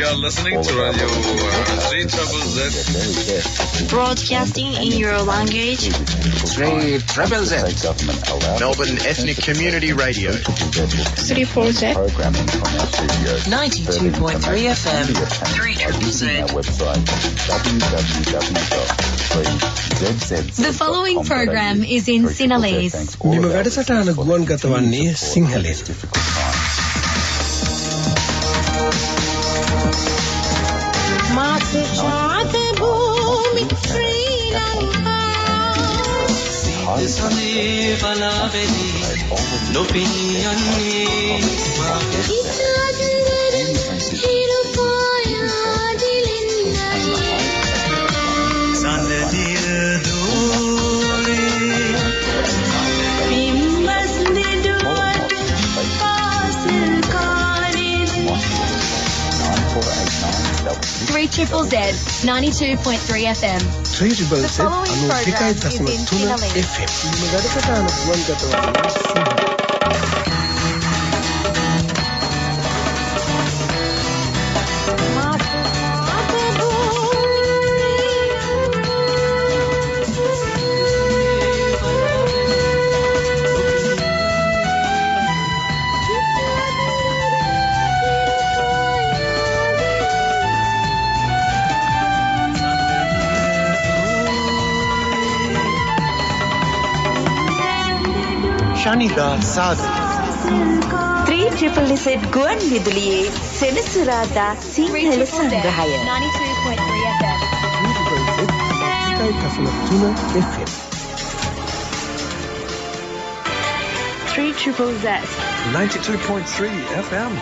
You're listening to Radio 3ZZZ. Broadcasting in your language. 3ZZZ. Melbourne Ethnic Community Radio. 34Z. 92.3 FM. 3ZZZ. The following program is in Sinhalese. මෙම වැඩසටහන ගුවන්ගත වන්නේ සිංහලෙන්. මාතෘකාත භූමි ශ්‍රී ලංකා සනේ බලාවෙලි නොපිනියන්නේ සඳදිය දෝරේ පිම්බස් දෙඩුවට පාසල් කාලේ 3ZZZ 92.3 FM. 3ZZZ 92.3 FM. මෙම වැඩසටහන ගුවන්ගත වන්නේ සිංහලෙන්. Shanida Sadhu. 3ZZZ ගුවන් විදුලියේ සෙනසුරාදා සිංහල සංග්‍රහය 92.3 FM. 3ZZZ 3ZZZ 92.3 FM.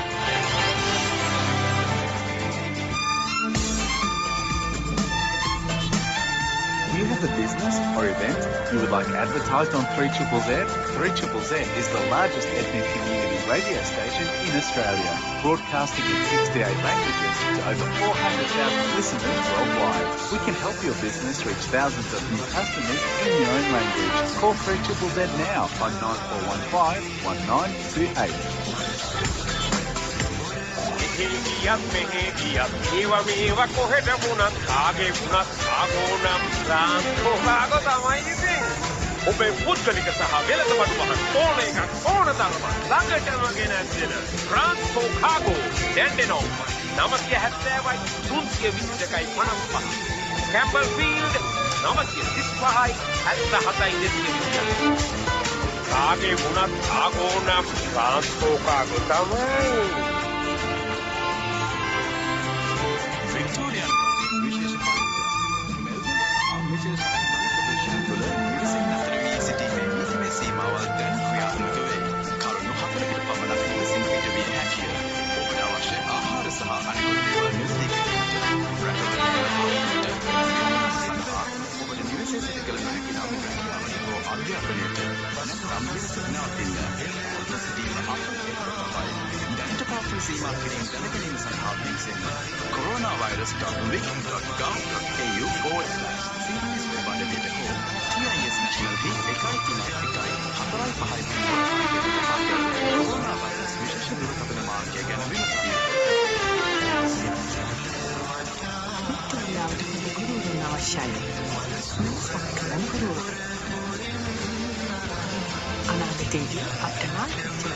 Do you have a business or event you would like advertised on 3ZZZ? 3ZZZ is the largest ethnic community radio station in Australia, broadcasting in 68 languages to over 400,000 listeners worldwide. We can help your business reach thousands of new customers in your own language. Call 3ZZZ now on 9415 1928. ඔබේ පුද්ගලික සහ වෙළඳපොළ වහල් ඕන එකක් ඕන තරම ළඟටම ගෙන දෙන ට්‍රාන්ස්පෝ කාගෝ දැන්ඩෙනෝ 970යි 322යි 55 කැම්බල් ෆීල්ඩ් 935යි 77යි 220 කාගේ වුණත් කාගෝ නම් ට්‍රාන්ස්පෝ කාගෝ තමයි Victoria විශේෂ විශේෂ තුළ නිවසින් අතර වී සිටීමේ නිසි සීමාවල් දැන් ක්‍රියාත්මක වේ. කරුණු 4කට පමණක් නිවසින් පිටවිය හැකිය. ඔබට අවශ්‍ය ආහාර සහ අනෙකුත් දේවල් නිවසේ ගැනීමට ඔබට නිවසේ සිට කළ නොහැකි නම් රැකියාවට හෝ අධ්‍යාපනයට නැත්නම් නිවසට නවතින්න එල්ලවල සිටීම අපහසුයි. දැනට පාපී සීමා කිරීම දැනගැනීම සඳහා පිවිසෙන්න coronavirus.vic.gov.au/Sinhalese වෙබ් අඩවියට හෝ TIS National Heat 1.1.4.5 coronavirus විශේෂ දුරකථන මාර්ගය ගැන විමසන්න. වික්ටෝරියාවට ගුරුවරුන් අවශ්‍යයි. සක්කරම් ගුරුවරු. අනාගතයේදී අපට නායකත්වය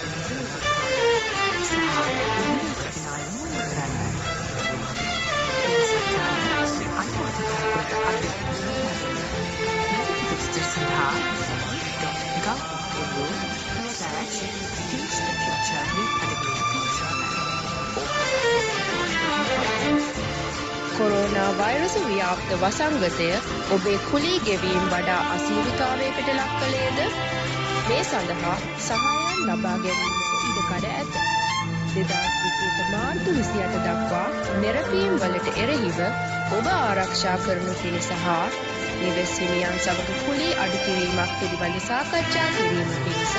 කොරෝනා වෛරස ව්‍යාප්ත වසංගතය ඔබේ කුලී ගෙවීම් වඩා අසීරුතාවයකට ලක් කළේද? මේ සඳහා සහායන් ලබා ගැනීමට ඉඩකඩ ඇත. 2021 මාර්තු 28 දක්වා නිරපීම් වලට එරෙහිව ඔබ ආරක්ෂා කරනු පිණිස හා නිවෙස් හිමියන් සමග කුලී අඩු කිරීමක් පිළිබඳ සාකච්ඡා කිරීම පිණිස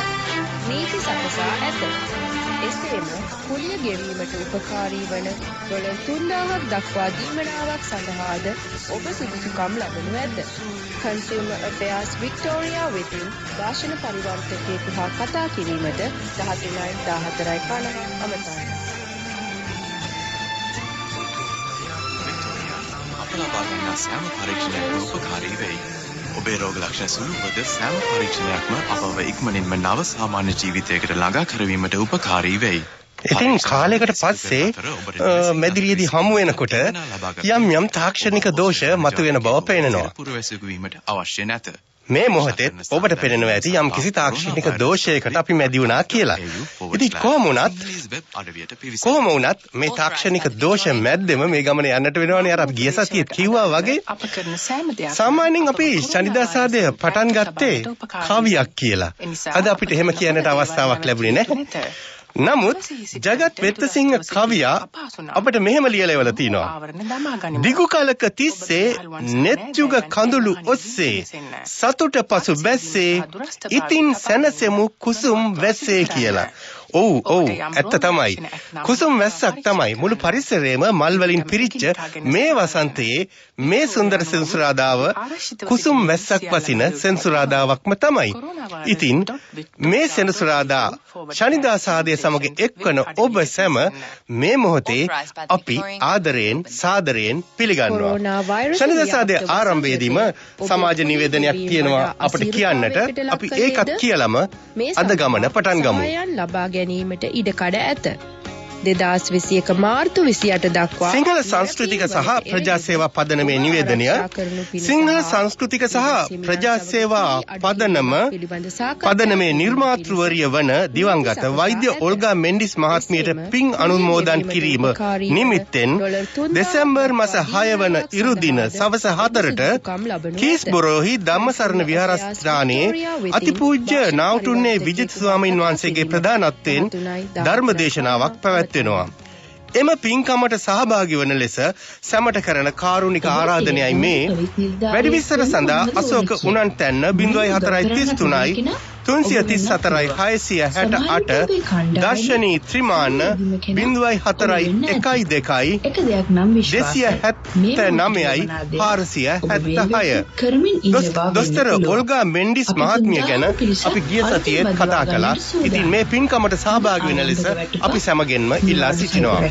නීති සකසා ඇත. එසේම කුලිය ගෙවීමට උපකාරී වන $3000ක් දක්වා දීමනාවක් සඳහාද ඔබ සුදුසුකම් ලබනු ඇත. Consumer Affairs Victoria වෙතින් දාශන පරිවර්තකයෙකු හා කතා කිරීමට 19 14 50 අමතන්න. ලබා ගන්නා සෑම පරීක්ෂණයක්ම උපකාරී වෙයි. ඔබේ රෝග ලක්ෂණ සුළුවද සෑම පරීක්ෂණයක්ම අපව ඉක්මනින්ම නව සාමාන්‍ය ජීවිතයකට ළඟා කරවීමට උපකාරී වෙයි. ඉතින් කාලයකට පස්සේ මැදිරියේදී හමු වෙනකොට යම් තාක්ෂණික දෝෂ මතුවෙන බව පේනවා. පුරවැසියෙකු වීමට අවශ්‍ය නැත. මේ මොහොතේ ඔබට පේනවා ඇති යම් කිසි තාක්ෂණික දෝෂයකට අපි මැදි වුණා කියලා. ඉතින් කොහොම වුණත් මේ තාක්ෂණික දෝෂ මැද්දෙම මේ ගමන යන්නට වෙනවනේ. අර අපි ගිය සතියේ කිව්වා වගේ අප කරන සෑම දෙයක්ම සාමාන්‍යයෙන් අපි ශනිදා සාදය පටන් ගත්තේ කවියක් කියලා. අද අපිට එහෙම කියන්නට අවස්ථාවක් ලැබුණේ නැහැ. නමුත් ජගත් වෙත්තසිංහ කවියා අපිට මෙහෙම ලියලා තිනවා. දිගු කලක තිස්සේ නෙත්යුග කඳුළු ඔස්සේ සතුට පසු බැස්සේ ඉතින් සැනසෙමු කුසුම් වැස්සේ කියලා. ඔව් ඇත්ත තමයි. කුසුම් වැස්සක් තමයි මුළු පරිසරයේම මල් වලින් පිරිච්ච මේ වසන්තයේ මේ සුන්දර සෙන්සුරාදාව කුසුම් වැස්සක් වසින සෙන්සුරාදාවක්ම තමයි. ඉතින් මේ සෙන්සුරාදා ශනිදා සාදය සමග එක්වන ඔබ සැම මේ මොහොතේ අපි ආදරයෙන් සාදරයෙන් පිළිගන්නවා. ශනිදා සාදය ආරම්භයේදීම සමාජ නිවේදනයක් තියෙනවා අපිට කියන්නට. අපි ඒකත් කියලාම අද ගමන පටන් ගමු. ලබා ගැනීමට ඉඩ කඩ ඇත. 2021 මාර්තු 28 දක්වා සිංහල සංස්කෘතික සහ ප්‍රජා සේවා පදනමේ නිවේදනය සිංහල සංස්කෘතික සහ ප්‍රජා සේවා පදනමේ නිර්මාතෘවරිය වන දිවංගත වෛද්‍ය ඔල්ගා මෙන්ඩිස් මහත්මියට පින් අනුමෝදන් කිරීම නිමිත්තෙන් දෙසැම්බර් මාස 6 වන ඉරුදින සවස 4ට කීස්බොරෝහි ධම්මසරණ විහාරස්ථානයේ අතිපූජ්‍ය නාවුටුන්නේ විජිත ස්වාමීන් වහන්සේගේ ප්‍රධානත්වයෙන් ධර්ම දේශනාවක් පැවැත්වෙනවා. එම පින්කමට සහභාගී වන ලෙස සැමට කරන කාරුණික ආරාධනයයි මේ. වැඩිවිස්තර සඳහා අශෝක උනන්තැන්න 0433යි 334යි 668 දර්ශනී ත්‍රිමාන 04යි 12යි 279යි 476. දොස්තර ඔල්ගා මෙන්ඩිස් මහත්මිය ගැන අපි ගිය සතියේ කතා කළා. ඉතින් මේ පින්කමට සහභාගී වෙන ලෙස අපි සැමගෙන්ම ඉල්ලා සිටිනවා.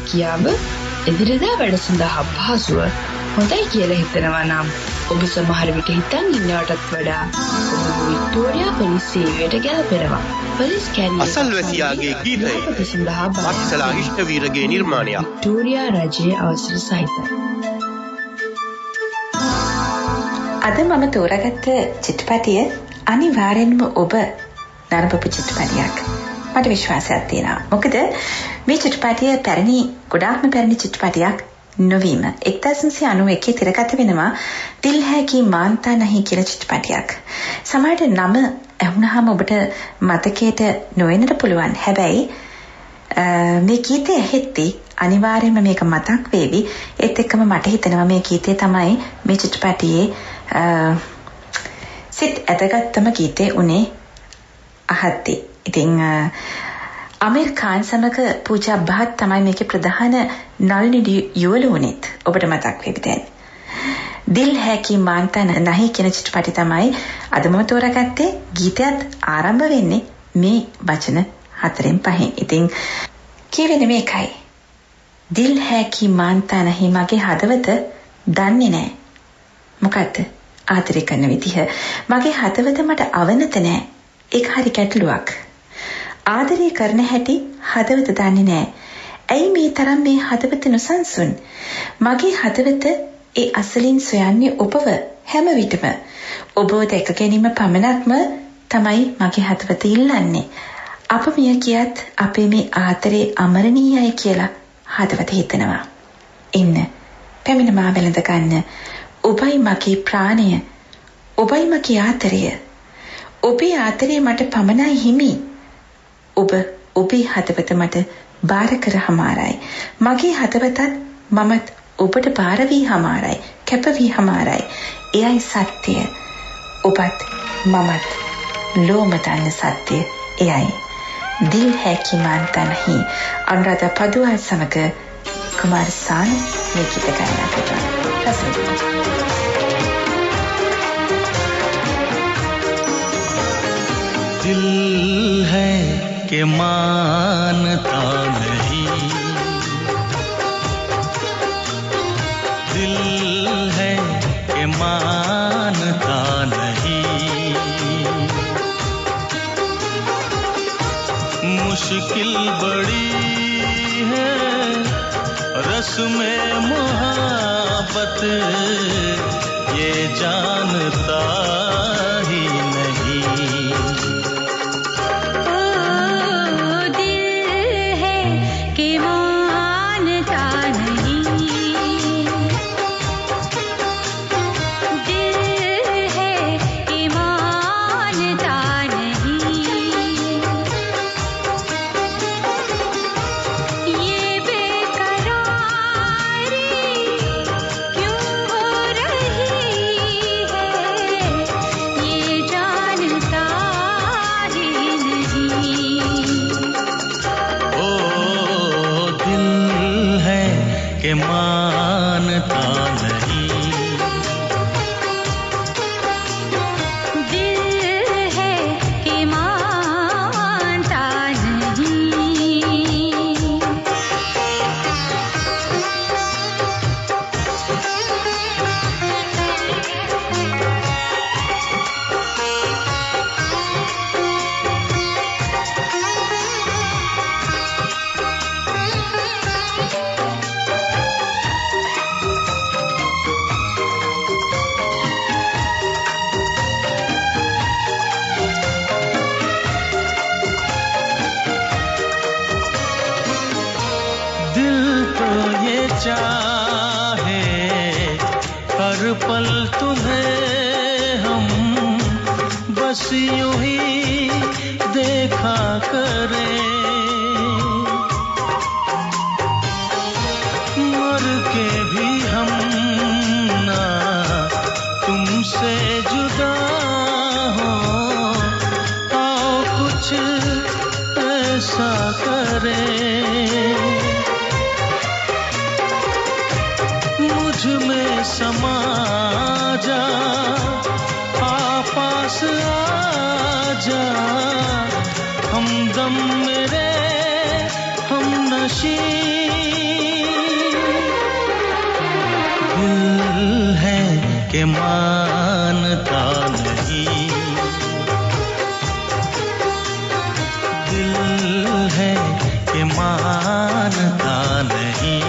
එදිරිදා වැඩ සඳහා පහසුව හොඳයි කියලා හිතනවා නම් ඔබ සමහර විට හිතන් ඉන්නවටත් වඩා ඔබ වික්ටෝරියා පොලිස් සේවයට ගැලපෙනවා. පොලිස් කැරියර් අසල්වැසියාගේ ගීතය මත්සලා ඉෂ්ටවීරගේ නිර්මාණයක්. වික්ටෝරියා රජයේ අවසර සහිතයි. අද මම තෝරාගත්ත චිත්‍රපටිය අනිවාර්යෙන්ම ඔබ නරඹපු චිත්‍රපටියක්. මට විශ්වාසයක් තියෙනවා. මොකද මේ චිත්‍රපටිය ගොඩාක්ම පැරණි චිත්‍රපටියක් නොවීම 1991 තිරගත වෙනවා දිල් හೈ කි මාන්තා නහී කියලා චිත්‍රපටියක්. සමහරට නම ඇහුනහම ඔබට මතකයට නොවෙන්නට පුළුවන්. හැබැයි මේ ගීතය ඇහෙද්දී අනිවාර්යයෙන්ම මේක මතක් වේවි. ඒත් එක්කම මට හිතෙනවා මේ ගීතය තමයි මේ චිත්‍රපටියේ සිත් ඇදගත්තම ගීතය උනේ අහද්දී. ඉතින් අමීර් ખાન සමග පූජා බහත් තමයි මේකේ ප්‍රධාන නළුනි යුවළ වුණෙත්. ඔබට මතක් වේවි දැන්. දිල් හೈ කි මාන්තා නහී කියන චිත්‍රපටි තමයි අද මම තෝරාගත්තේ. ගීතයත් ආරම්භ වෙන්නේ මේ වචන 4-5. ඉතින් කියවෙන්නේ මේකයි. දිල් හೈ කි මාන්තා නහී මගේ හදවත දන්නේ නැහැ. මොකද්ද? ආදරය කරන විදිහ. මගේ හදවත මට අවනත නැහැ. ඒක හරි ගැටලුවක්. ආදරය කරන හැටි හදවත දන්නේ නැහැ. ඇයි මේ තරම් මේ හදවත නොසන්සුන්? මගේ හදවත ඒ අසලින් සොයන්නේ ඔබව හැම විටම. ඔබව දැක ගැනීම පමණක්ම තමයි මගේ හදවත ඉල්ලන්නේ. අප මිය ගියත් අපේ මේ ආදරේ අමරණීයයි කියලා හදවත හිතනවා. ඉන්න. පැමිණ මා වැළඳ ගන්න. ඔබයි මගේ ප්‍රාණය. ඔබයි මගේ ආදරය. ඔබේ ආදරේ මට පමණයි හිමි. ඔබ ඔබේ හදවත මට බාර කර හමාරයි. මගේ හදවතත් මමත් ඔබට බාර වී හමාරයි. කැප වී හමාරයි. එයයි සත්‍යය. ඔබත් මමත් ලෝම දන්න සත්‍යය එයයි. දිල් හೈ කි මාන්තා නහී අනුරාධා පදුවල් සමග කුමාර සාන මේ ගීත ගායනා කරනවා. दिल है कि मानता नहीं, दिल है मानता नहीं। मुश्किल बड़ी है रस्म मोहब्बत, ये जानता ही नहीं। मानता नहीं। दिल है कि मानता नहीं। चाहे हर पल तुम्हें हम बस यूं ही देखा करें, मर के भी हम ना तुमसे जुदा हो। आओ कुछ ऐसा करें, में समा जा, पास आ जा, हमदम मेरे हम नशी। दिल है कि मानता नहीं, दिल है कि मानता नहीं।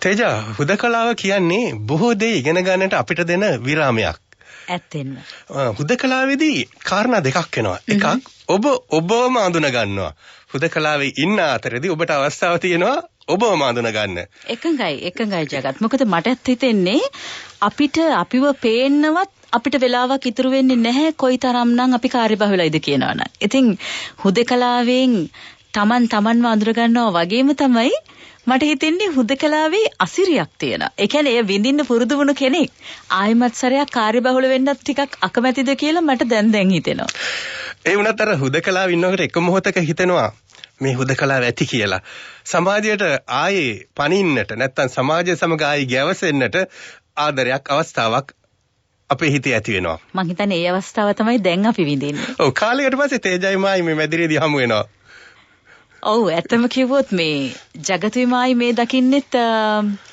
තේජා හුදකලාව කියන්නේ බොහෝ දේ ඉගෙන ගන්නට අපිට දෙන විරාමයක්. ඇත්තෙන්ම. හුදකලාවේදී කාරණා දෙකක් එනවා. එකක් ඔබවම අඳුන ගන්නවා. හුදකලාවේ ඉන්න අතරේදී ඔබට අවස්ථාව තියෙනවා ඔබවම අඳුන ගන්න. එකඟයි ජගත්. මොකද මටත් හිතෙන්නේ අපිට අපිව පේන්නවත් අපිට වෙලාවක් ඉතුරු වෙන්නේ නැහැ කොයිතරම්නම් අපි කාර්යබහුලයිද කියනවනම්. ඉතින් හුදකලාවෙන් තමන්ව අඳුර ගන්නවා වගේම තමයි මට හිතෙන්නේ හුදකලාවේ අසිරියක් තියෙනවා. ඒ කියන්නේ එය විඳින්න පුරුදු වුණු කෙනෙක් ආයිමත් සරයක් කාර්යබහුල වෙන්නත් ටිකක් අකමැතිද කියලා මට දැන් හිතෙනවා. ඒ වුණත් අර හුදකලාව ඉන්නකොට එක මොහොතක හිතෙනවා මේ හුදකලාව ඇති කියලා. සමාජයට ආයේ පනින්නට නැත්තම් සමාජය සමග ආයේ ගැවසෙන්නට ආදරයක් අවස්ථාවක් අපේ හිතේ ඇති වෙනවා. මං හිතන්නේ ඒ අවස්ථාව තමයි දැන් අපි විඳින්නේ. ඔව් කාලයකට පස්සේ තේජයි මායි මේ මැදිරියේදී හමු වෙනවා. ඔව් ඇත්තම කිව්වොත් මේ ජගතුමායි මේ දකින්නෙත්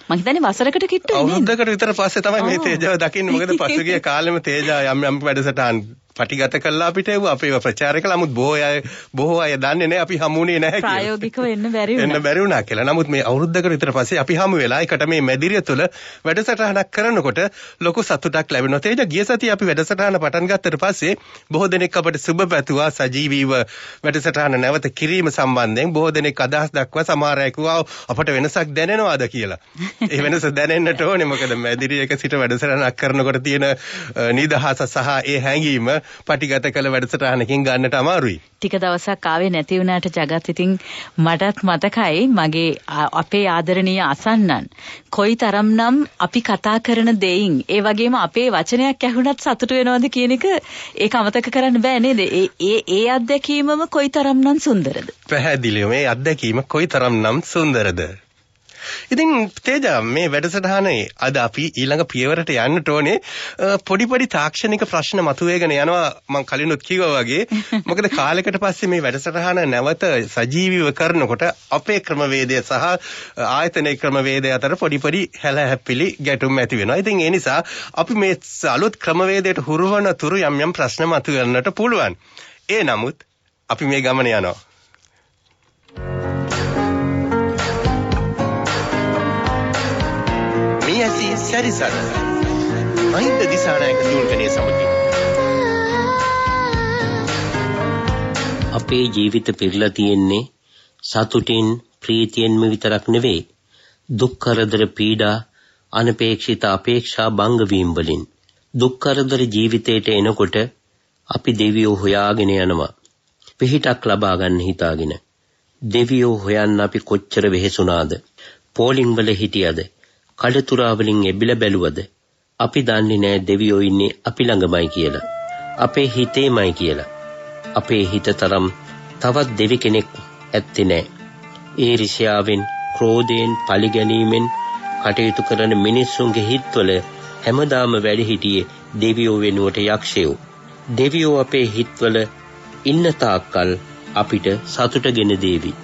මං හිතන්නේ වසරකට කිට්ටු වෙන්නේ. අවුරුද්දකට විතර පස්සේ තමයි මේ තේජව දකින්නේ. මොකද පසුගිය කාලෙම තේජා යම් වැඩසටහන් පටිගත කළා අපිට ඒව අපේව ප්‍රචාර කළා. නමුත් බොහෝ අය දන්නේ නැහැ අපි හමුුනේ නැහැ කියලා. ප්‍රායෝගිකව එන්න බැරි වුණා කියලා. නමුත් මේ අවුරුද්දකට විතර පස්සේ අපි හමු වෙලා එකට මේ මැදිරිය තුල වැඩසටහනක් කරනකොට ලොකු සතුටක් ලැබෙනවා. තේජ ගිය සතියේ අපි වැඩසටහන පටන් ගත්තට පස්සේ බොහෝ දෙනෙක් අපට සුබ පැතුවා සජීවීව වැඩසටහන නැවත කිරීම සම්බන්ධයෙන් බොහෝ දෙනෙක් අදහස් දක්වා සමහර අය කිව්වා අපට වෙනසක් දැනෙනවද කියලා. ඒ වෙනස දැනෙන්නට ඕනේ. මොකද මැදිරියක සිට වැඩසටහනක් කරනකොට තියෙන නිදහස සහ ඒ හැඟීම පටිගත කළ වැඩසටහනකින් ගන්නට අමාරුයි. ටික දවසක් ආවේ නැති වුණාට ජගත් ඉතින් මටත් මතකයි මගේ අපේ ආදරණීය අසන්නන් කොයිතරම්නම් අපි කතා කරන දෙයින් ඒ වගේම අපේ වචනයක් ඇහුණත් සතුටු වෙනවද කියන එක ඒක අමතක කරන්න බෑ නේද? ඒ අත්දැකීමම කොයිතරම්නම් සුන්දරද? පැහැදිලිව මේ අත්දැකීම කොයිතරම්නම් සුන්දරද? ඉතින් තේජා මේ වැඩසටහනේ අද අපි ඊළඟ පියවරට යන්නට ඕනේ. පොඩි තාක්ෂණික ප්‍රශ්න මතුවේගෙන යනවා මම කලිනුත් කිව්වා වගේ. මොකද කාලයකට පස්සේ මේ වැඩසටහන නැවත සජීවීව කරනකොට අපේ ක්‍රමවේදය සහ ආයතනයේ ක්‍රමවේදය අතර පොඩි හැලහැප්පිලි ගැටුම් ඇති වෙනවා. ඉතින් ඒ නිසා අපි මේ අලුත් ක්‍රමවේදයට හුරුවන තුරු යම් ප්‍රශ්න මතුවෙන්නට පුළුවන්. ඒ නමුත් අපි මේ ගමන යනවා. ඇසි සැරිසර මහින්ද දිසානායක දූල්කණයේ සමගින් අපේ ජීවිත පිරලා තියෙන්නේ සතුටින් ප්‍රීතියෙන්ම විතරක් නෙවෙයි දුක් කරදර පීඩා අනපේක්ෂිත අපේක්ෂා බංග වීම වලින්. දුක් කරදර ජීවිතයට එනකොට අපි දෙවියෝ හොයාගෙන යනවා පිහිටක් ලබා ගන්න හිතාගෙන. දෙවියෝ හොයන්න අපි කොච්චර වෙහෙසුණාද? පෝලිං වල හිටියද? කඩතුරා වලින් එබිල බැලුවද? අපි දන්නේ නැහැ දෙවියෝ ඉන්නේ අපි ළඟමයි කියලා. අපේ හිතේමයි කියලා. අපේ හිත තරම් තවත් දෙවි කෙනෙක් ඇත්තේ නැහැ. ඊර්ෂ්‍යාවෙන්, ක්‍රෝධයෙන්, පලිගැනීමෙන් කටයුතු කරන මිනිස්සුන්ගේ හිත්වල හැමදාම වැඩ හිටියේ දෙවියෝ වෙනුවට යක්ෂයෝ. දෙවියෝ අපේ හිත්වල ඉන්න තාක්කල් අපිට සතුටගෙන දේවි.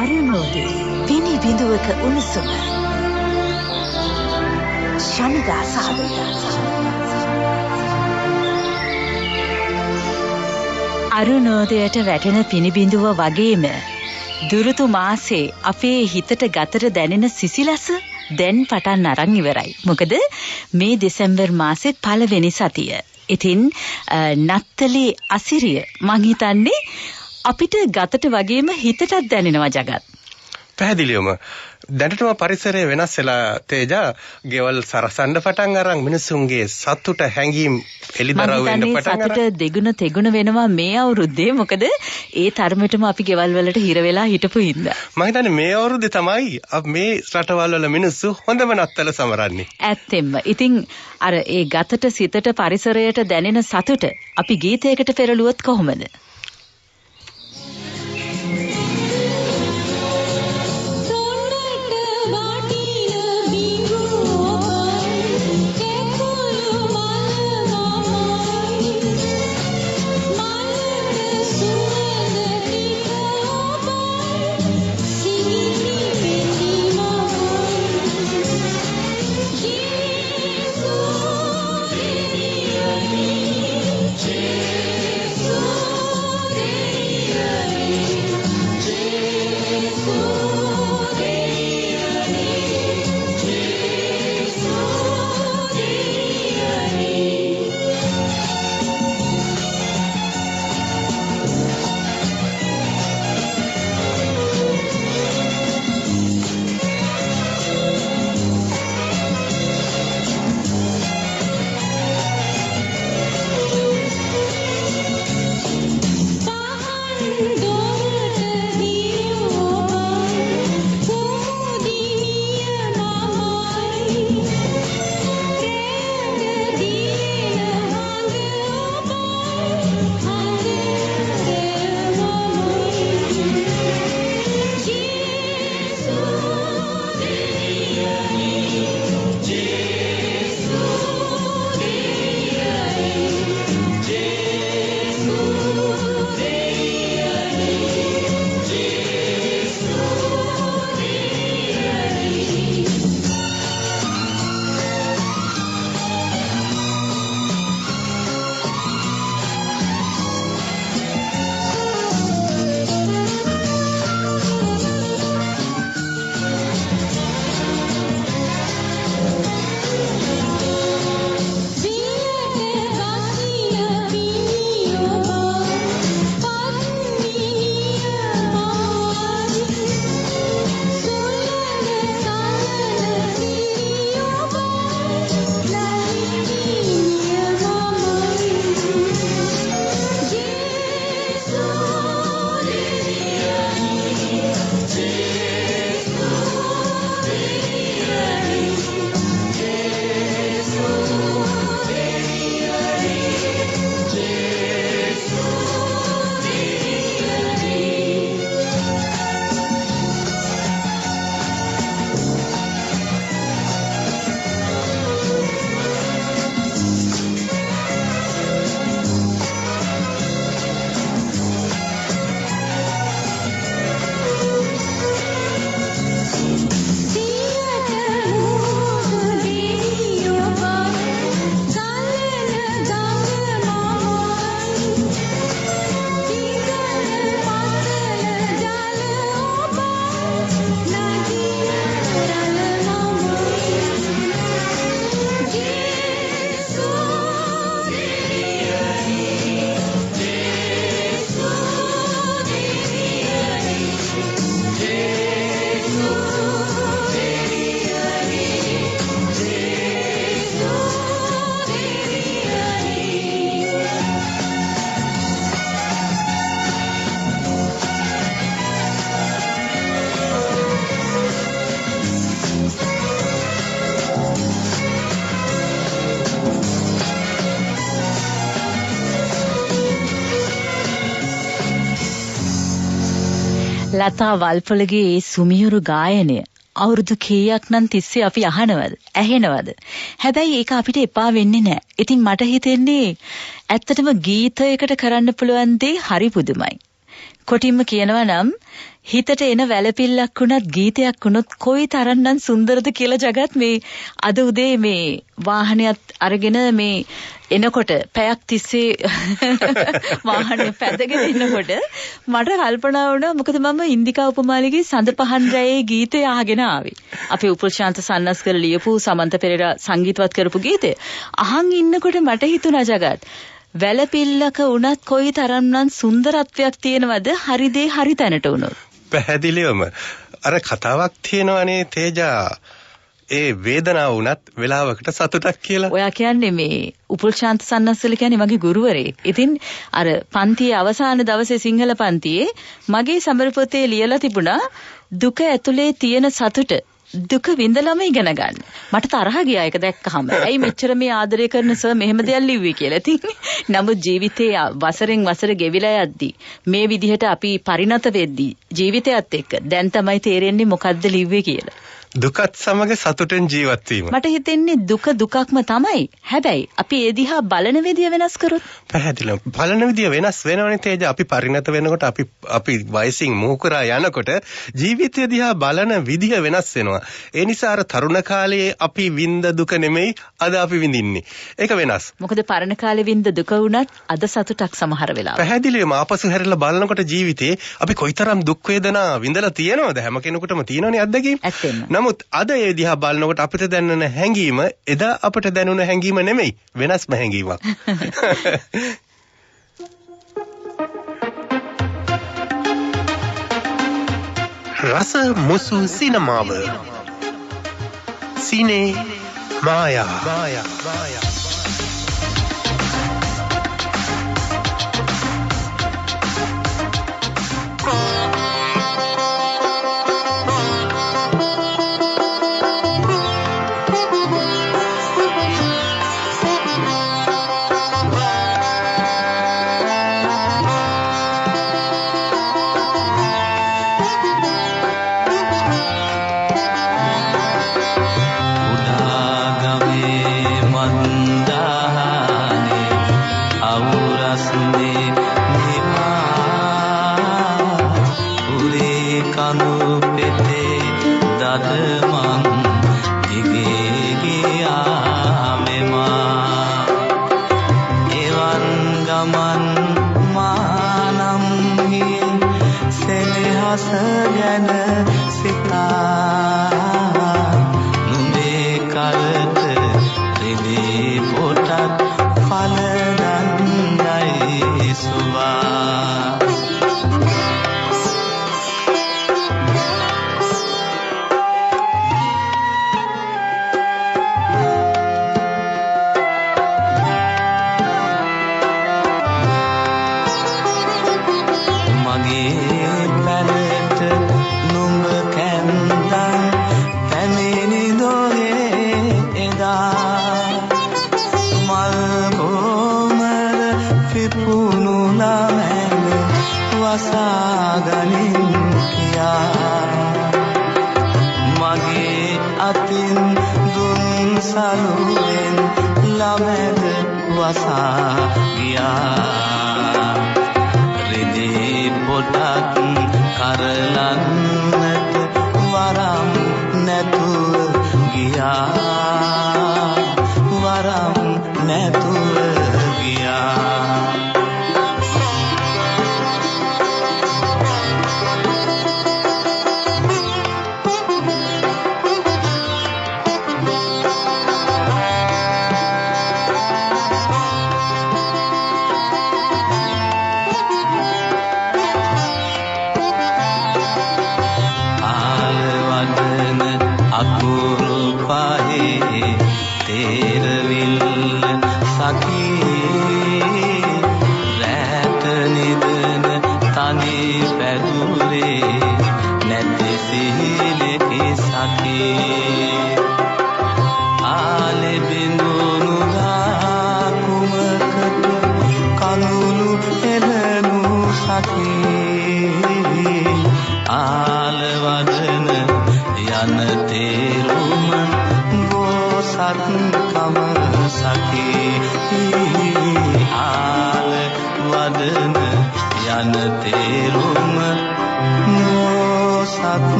අරුණෝදේ පිනි බිඳුවක උණුසුම ශනිදා සාදා අරුණෝදයට වැටෙන පිනිබිඳුව වගේම දුරුතු මාසේ අපේ හිතට ගතට දැනෙන සිසිලස දැන් පටන් අරන් ඉවරයි. මොකද මේ දෙසැම්බර් මාසේ පළවෙනි සතිය. ඉතින් නත්තලි අසිරිය මං හිතන්නේ අපිට ගතට වගේම හිතටත් දැනෙනවා ජගත්. පැහැදිලිවම දැනටම පරිසරය වෙනස් වෙලා තේජා ගෙවල් සරසන්න පටන් අරන් මිනිසුන්ගේ සතුට හැංගීම් එළිදරව් වෙන්න පටන් අරන් සතුට දෙගුණ තෙගුණ වෙනවා මේ අවුරුද්දේ. මොකද ඒ තරමටම අපි ගෙවල් වලට හිර වෙලා හිටපු හින්දා. මම හිතන්නේ මේ අවුරුද්දේ තමයි මේ රටවල් වල මිනිස්සු හොඳම නත්තල සමරන්නේ. ඇත්තෙන්ම. ඉතින් අර ඒ ගතට සිතට පරිසරයට දැනෙන සතුට අපි ගීතයකට පෙරළුවොත් කොහොමද? ලතා වල්පොලගේ ඒ සුමියුරු ගායනය අවුරුදු කීයක් නම් තිස්සේ අපි අහනවද ඇහෙනවද? හැබැයි ඒක අපිට එපා වෙන්නේ නැහැ. ඉතින් මට හිතෙන්නේ ඇත්තටම ගීතයකට කරන්න පුළුවන් දේ හරි පුදුමයි. කොටින්ම කියනවා නම් හිතට එන වැළපිල්ලක් වුණත් ගීතයක් වුණොත් කොයි තරම්නම් සුන්දරද කියලා ජගත් මේ අද උදේ මේ වාහනයත් අරගෙන මේ එනකොට පැයක් තිස්සේ වාහනේ පැදගෙන එනකොට මට කල්පනා වුණා මොකද මම ඉන්දිකා උපමාලිගේ සඳ පහන් රැයේ ගීතය අහගෙන ආවේ. අපේ උපුල්ශාන්ත සන්නස්කර ලියපු සමන්ත පෙරේරා සංගීතවත් කරපු ගීතය. අහන් ඉන්නකොට මට හිතුණා ජගත් වැළපිල්ලක වුණත් කොයි තරම්නම් සුන්දරත්වයක් තියෙනවද හරි දේ හරි තැනට වුණොත්. පැහැදිලිවම අර කතාවක් තියෙනවනේ තේජා ඒ වේදනාව වුණත් වෙලාවකට සතුටක් කියලා. ඔයා කියන්නේ මේ උපුල්ශාන්ත සන්නස්සල කියන්නේ මගේ ගුරුවරයෙක්. ඉතින් අර පන්තියේ අවසාන දවසේ සිංහල පන්තියේ මගේ සමර පොතේ ලියලා තිබුණා දුක ඇතුලේ තියෙන සතුට දුක විඳලම ඉගෙන ගන්න. මට තරහ ගියා ඒක දැක්කහම. ඇයි මෙච්චර මේ ආදරය කරන සර් මෙහෙම දෙයක් ලිව්වේ කියලා. ඉතින් නමුත් ජීවිතේ වසරෙන් වසර ගෙවිලා යද්දී මේ විදිහට අපි පරිණත වෙද්දී ජීවිතයත් එක්ක දැන් තමයි තේරෙන්නේ මොකද්ද ලිව්වේ කියලා. දුකත් සමග සතුටෙන් ජීවත් වීම. මට හිතෙන්නේ දුක දුකක්ම තමයි. හැබැයි අපි ඒ දිහා බලන විදිය වෙනස් කරොත් පැහැදිලිව බලන විදිය වෙනස් වෙනවනේ තේජ. අපි පරිණත වෙනකොට අපි වයසින් මුහු කරා යනකොට ජීවිතය දිහා බලන විදිය වෙනස් වෙනවා. ඒ නිසා අර තරුණ කාලයේ අපි විඳ දුක නෙමෙයි අද අපි විඳින්නේ. ඒක වෙනස්. මොකද පරණ කාලේ විඳ දුක වුණත් අද සතුටක් සමහර වෙලාවට. පැහැදිලිවම ආපසු හැරිලා බලනකොට ජීවිතේ අපි කොයිතරම් දුක් වේදනා විඳලා තියෙනවද? හැම කෙනෙකුටම තියෙනවනේ අත්දැකීම්. ඇත්තෙන්ම. නමුත් අද ඒ දිහා බලනකොට අපිට දැනෙන හැඟීම එදා අපිට දැනුණ හැඟීම නෙමෙයි වෙනස්ම හැඟීමක්. රස මුසු සිනමාව සිනේ මායා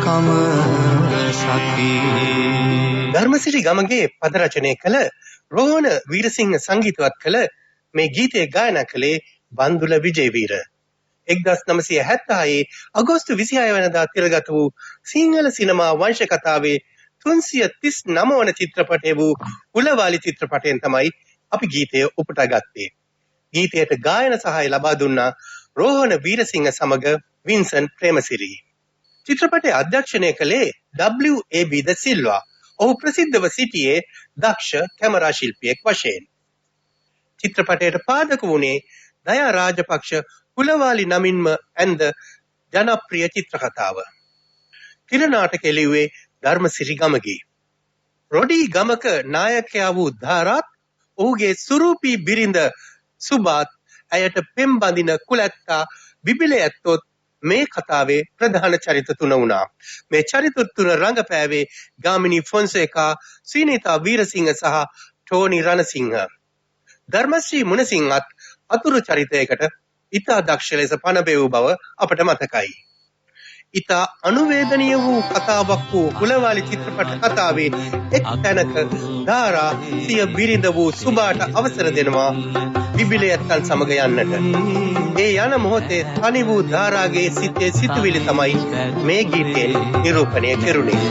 කම සකේ ධර්මසිරි ගමගේ පද රචනය කළ රෝහණ වීරසිංහ සංගීතවත් කළ මේ ගීතය ගායනා කළේ බන්දුල විජේවීර. 1976 අගෝස්තු 26 වෙනිදා තිරගත වූ සිංහල සිනමා වංශ කතාවේ 339 වන චිත්‍රපටය වූ උලවාලි චිත්‍රපටයෙන් තමයි අපි ගීතය උපුටා ගත්තේ. ගීතයට ගායන සහාය ලබා දුන්නා රෝහණ වීරසිංහ සමග වින්සන් ප්‍රේමසිරි. චිත්‍රපටය අධ්‍යක්ෂණය කළේ W.A.B. ද සිල්වා. ඔහු ප්‍රසිද්ධව සිටියේ දක්ෂ කැමරා ශිල්පියෙක් වශයෙන්. චිත්‍රපටයට පාදක වුණේ දයා රාජපක්ෂ කුලවාලි නමින්ම ඇඳ ජනප්‍රිය චිත්‍රකතාව. තිර නාටකය ලිව්වේ ධර්මසිරි ගමගේ. රොඩි ගමක නායකයා වූ ධාරාත් ඔහුගේ සුරූපී බිරිඳ සුබාත් ඇයට පෙම් බඳින කුලැත්තා බිබිලේ ඇත්තොත් මේ කතාවේ ප්‍රධාන චරිත තුන වුණා. මේ චරිත තුන රංගපෑවේ ගාමිණී ෆොන්සේකා, සීනිතා වීරසිංහ සහ ටෝනි රණසිංහ. ධර්මශ්‍රී මුණසිංහත් අතුරු චරිතයකට ඉතා දක්ෂ ලෙස පණ බෙවූ බව අපට මතකයි. ඉතා අනුවේදනීය වූ කතාවක් වූ කුලවාලි චිත්‍රපට කතාවේ එක් තැනක ධාරා සිය බිරිඳ වූ සුබාට අවසර දෙනවා බිබිලේ ඇත්තන් සමග යන්නට. ඒ යන මොහොතේ තනි වූ ධාරාගේ සිතේ සිතුවිලි තමයි මේ ගීතයෙන් නිරූපණය කෙරුණේ.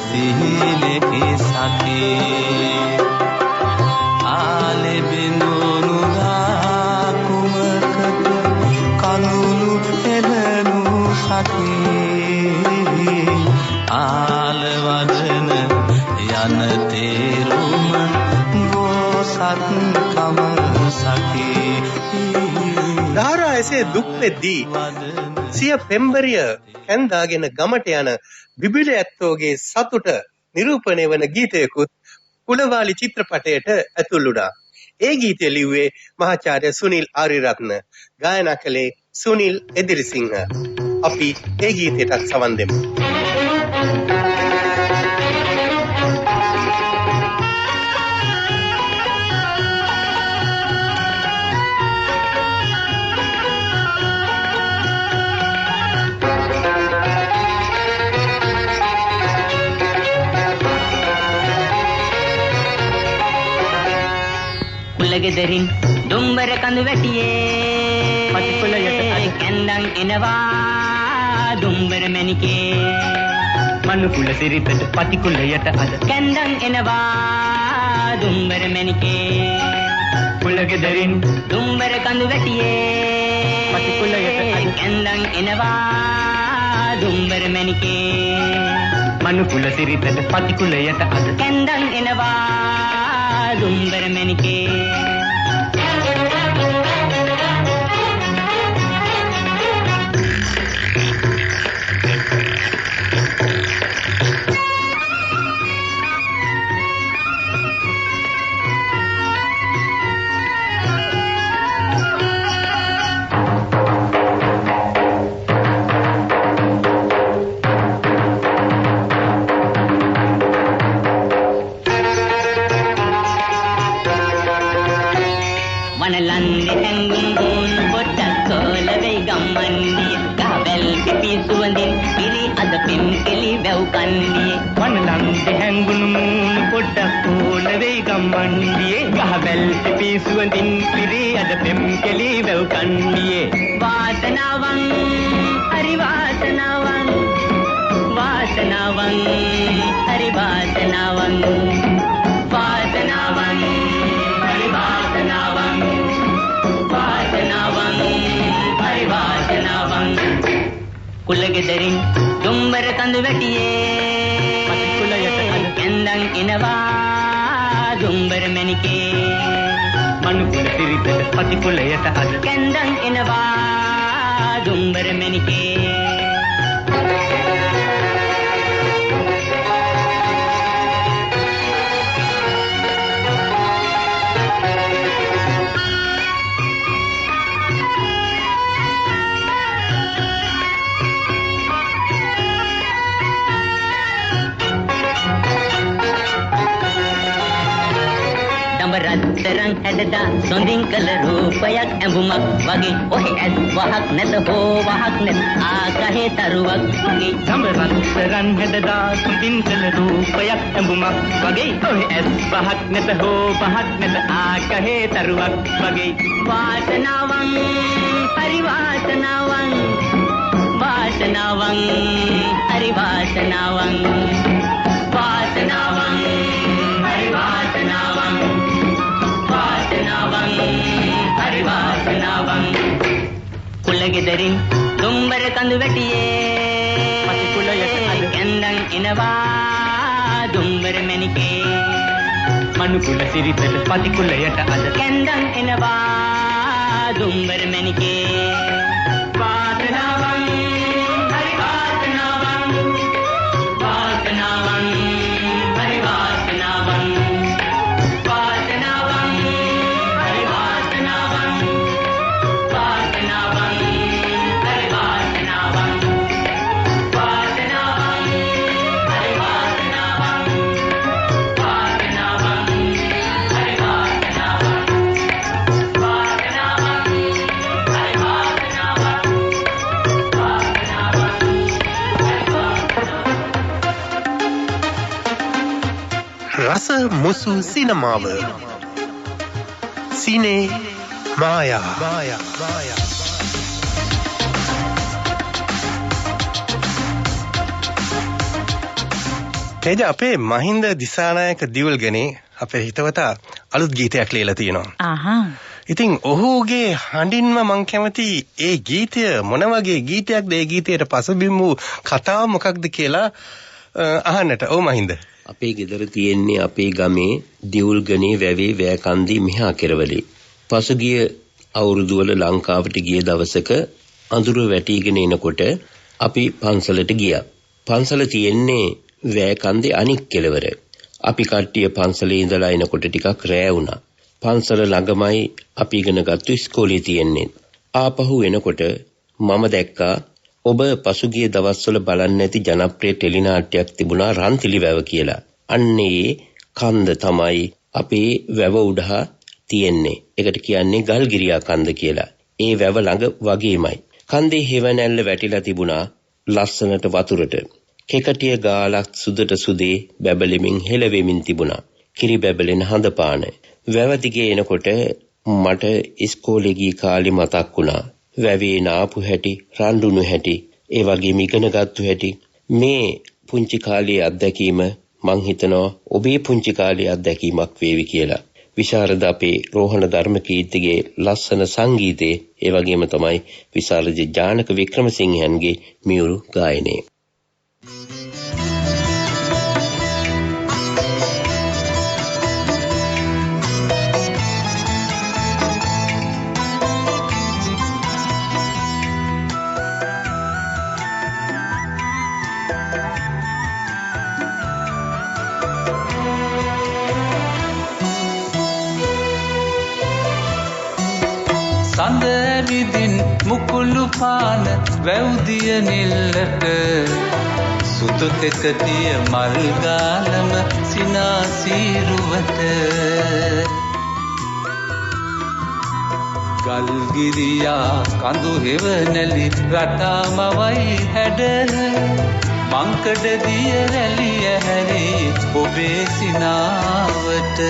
ආලවදන යන තේරුම බෝසත් කම සකේ. ධාරා එසේ දුක් වෙද්දී සිය පෙම්බරිය කැන්දාගෙන ගමට යන බිබිලේ ඇත්තෝගේ සතුට නිරූපණය වන ගීතයකුත් කුලවාලි චිත්‍රපටයට ඇතුල් වුණා. ඒ ගීතය ලිව්වේ මහාචාර්ය සුනිල් ආරියරත්න. ගායනා කළේ සුනිල් එදිරිසිංහ. අපි ඒ ගීතයටත් සවන් දෙමු. ගෙදරින් දුම්බර කඳු වැටියේ පටිපොළයට කැන්දන් එනවා දුම්බර මැණිකේ මනුකුල සිරිතට පටිකුලයට අද කැන්දන් එනවා දුම්බර මැණිකේ කුල ගෙදරින් දුම්බර කඳු වැටියේ පටිපොළයට කැන්දන් එනවා දුම්බර මැණිකේ මනුකුල සිරිතට පටිකුලයට අද කැන්දන් එනවා දුම්බර මැණිකේ කුලගෙදරින් දුම්බර කඳු වැටියේ පටිකුලයට අද කැන්දන් එනවා දුම්බර මැණිකේ මනුකුල සිරිතට පටිකුලයට අද කැන්දන් එනවා දුම්බර මැණිකේ රත්තරන් හැඩදා සොඳින් කළ රූපයක් ඇඹුමක් වගේ ඔහෙ ඇස් වහක් නැත හෝ වහක් නැත ආකාහේ තරුවක් වගේ ගම රත්තරන් හැඩදා සොඳින් කළ රූපයක් ඇඹුමක් වගේ ඔහෙ ඇස් වහක් නැත හෝ වහක් නැත ආකාහේ තරුවක් වගේ වාසනාවන් පරිවාසනාවන් වාසනාවන් හරි වාසනාවන් වාසනාවන් හරි වාසනාවන් වාසනාවන් හරි වාසනාවන් කුලගෙදරින් දුම්බර කඳු වැටියේ පති කුලයට අද කැන්දන් එනවා දුම්බර මැණිකේ මනු කුල සිරිතට පති කුලයට අද කැන්දන් එනවා දුම්බර මැණිකේ වාසනාවන් හරි වාසනාවන් වාසනාවන් හරි වාසනාවන් වාසනාවන් හරි වාසනාවන් වාසනාවන් හරි වාසනාවන් වාසනාවන් හරි වාසනාවන් වාසනාවන් හරි රස මුසු සිනමාව සිනේ මායා තේජ අපේ මහින්ද දිසානායක දිවුල්ගනේ අපේ හිතවතා අලුත් ගීතයක් ලියලා තියෙනවා. ඉතින් ඔහුගේ හඬින්ම මං කැමති ඒ ගීතය මොන වගේ ගීතයක්ද, ඒ ගීතයට පසුබිම් වූ කතාව මොකක්ද කියලා අහන්නට. ඔව් මහින්ද. අපේ ගෙදර තියෙන්නේ අපේ ගමේ දිවුල්ගනේ වැවේ වෑකන්දි මෙහා කෙරවලේ. පසුගිය අවුරුදු වල ලංකාවට ගිය දවසක අඳුර වැටිගෙන එනකොට අපි පන්සලට ගියා. පන්සල තියෙන්නේ වෑකන්දේ අනික් කෙළවර. අපි කට්ටිය පන්සලේ ඉඳලා එනකොට ටිකක් රෑ වුණා. පන්සල ළඟමයි අපි ඉගෙනගත්තු ඉස්කෝලේ තියෙන්නේ. ආපහු එනකොට මම දැක්කා ඔබ පසුගිය දවස්වල බලන්න ඇති ජනප්‍රිය ටෙලි නාට්‍යයක් තිබුණා රන්තිලි වැව කියලා. අන්නේ කන්ද තමයි අපේ වැව උඩහා තියෙන්නේ. ඒකට කියන්නේ ගල්ගිරියා කන්ද කියලා. ඒ වැව ළඟ වගේමයි. කන්දේ හෙවණැල්ල වැටිලා තිබුණා ලස්සනට වතුරට. කෙකටිය ගාලක් සුදට සුදේ බැබලෙමින් හෙලවෙමින් තිබුණා. කිරි බැබලෙන හඳ පාන. වැව දිගේ එනකොට මට ඉස්කෝලේ ගිය කාලේ මතක් වුණා. වැවේ නාපු හැටි, රණ්ඩුණු හැටි, ඒ වගේම ඉගෙනගත්තු හැටි. මේ පුංචි කාලේ අත්දැකීම මං හිතනවා ඔබේ පුංචි කාලේ අත්දැකීමක් වේවි කියලා. විශාරද අපේ රෝහණ ධර්මකීර්තිගේ ලස්සන සංගීතයේ ඒ වගේම තමයි විශාරද ජානක වික්‍රමසිංහයන්ගේ මියුරු ගායනය. සඳ ඇවිදින් මුකුළු පාන වැව්දිය නිල්ලට සුදු කෙකටිය මල් ගාලම සිනාසීරුවට ගල්ගිරියා කඳු හෙවණැලි රටාමවයි හැඩ මංකඩ දිය රැලිය හැරි ඔබේ සිනාවට